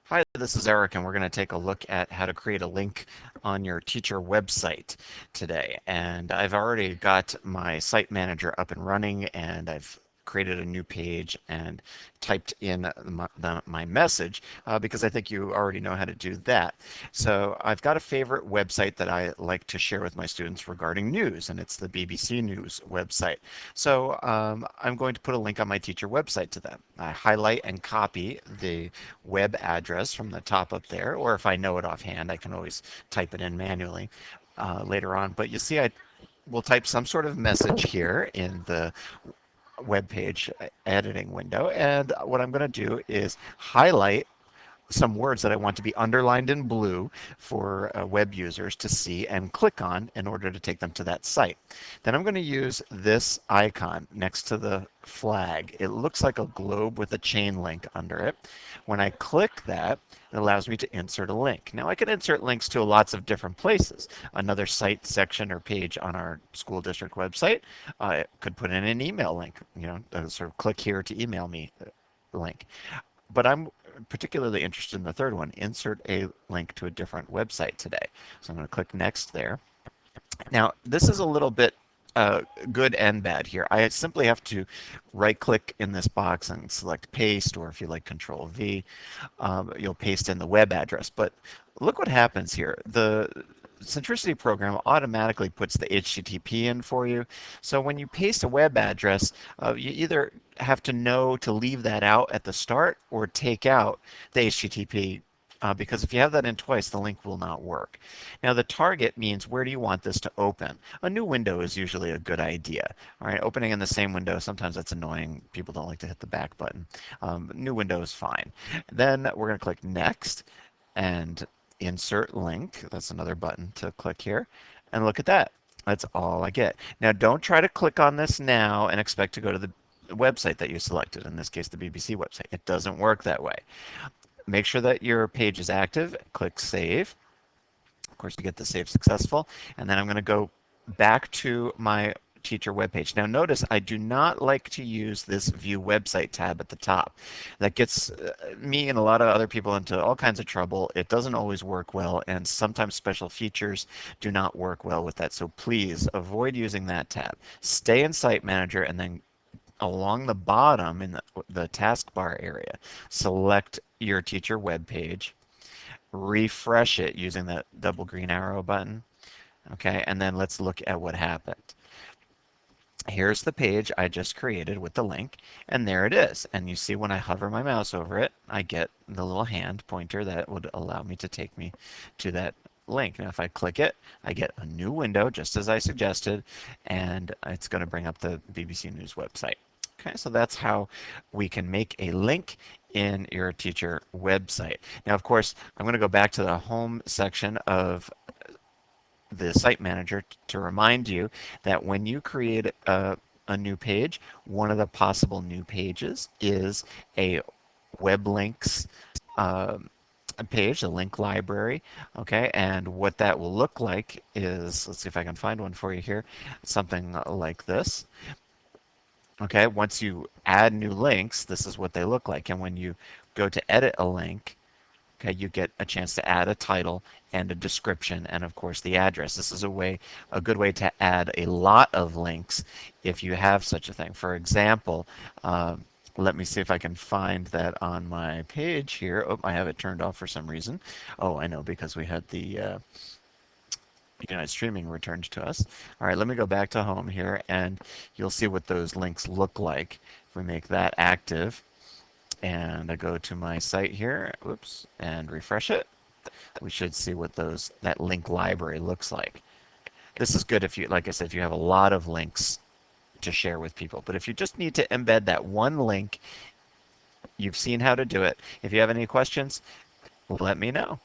Hi, this is Eric, and we're going to take a look at how to create a link on your teacher website today. And I've already got my site manager up and running, and I've created a new page and typed in my message because I think you already know how to do that. So I've got a favorite website that I like to share with my students regarding news, and it's the BBC News website. So I'm going to put a link on my teacher website to them. I highlight and copy the web address from the top up there, or if I know it offhand, I can always type it in manually later on. But you see, I will type some sort of message here in the web page editing window, and what I'm going to do is highlight some words that I want to be underlined in blue for web users to see and click on in order to take them to that site. Then I'm going to use this icon next to the flag. It looks like a globe with a chain link under it. When I click that, it allows me to insert a link. Now I can insert links to lots of different places. Another site, section, or page on our school district website. I could put in an email link, sort of click here to email me link. But I'm particularly interested in the third one, insert a link to a different website today. So I'm going to click next there. Now, this is a little bit good and bad here. I simply have to right click in this box and select paste, or if you like Control V, you'll paste in the web address. But look what happens here. The Centricity program automatically puts the HTTP in for you. So when you paste a web address, you either have to know to leave that out at the start or take out the HTTP because if you have that in twice, the link will not work. Now, the target means where do you want this to open? A new window is usually a good idea. All right, opening in the same window, sometimes that's annoying. People don't like to hit the back button. New window is fine. Then we're going to click Next and Insert Link. That's another button to click here. And look at that. That's all I get. Now, don't try to click on this now and expect to go to the website that you selected, in this case, the BBC website. It doesn't work that way. Make sure that your page is active. Click Save. Of course, you get the save successful. And then I'm going to go back to my teacher webpage. Now notice I do not like to use this View Website tab at the top. That gets me and a lot of other people into all kinds of trouble. It doesn't always work well, and sometimes special features do not work well with that. So please avoid using that tab. Stay in Site Manager and then along the bottom in the taskbar area, select your teacher web page, refresh it using that double green arrow button. Okay, and then let's look at what happened. Here's the page I just created with the link, and there it is. And you see when I hover my mouse over it, I get the little hand pointer that would allow me to take me to that link. Now if I click it, I get a new window just as I suggested, and it's going to bring up the BBC News website. Okay, so that's how we can make a link in your teacher website. Now, of course, I'm going to go back to the home section of the site manager to remind you that when you create a new page, one of the possible new pages is a web links page, a link library. Okay, and what that will look like is, let's see if I can find one for you here, something like this. Okay, once you add new links, this is what they look like. And when you go to edit a link, okay, you get a chance to add a title and a description and of course the address. This is a good way to add a lot of links if you have such a thing. For example, let me see if I can find that on my page here. Oh, I have it turned off for some reason. Oh, I know, because we had the United Streaming returned to us. All right, let me go back to home here and you'll see what those links look like. If we make that active and I go to my site here, oops, and refresh it, we should see what that link library looks like. This is good if you, like I said, if you have a lot of links to share with people. But if you just need to embed that one link, you've seen how to do it. If you have any questions, let me know.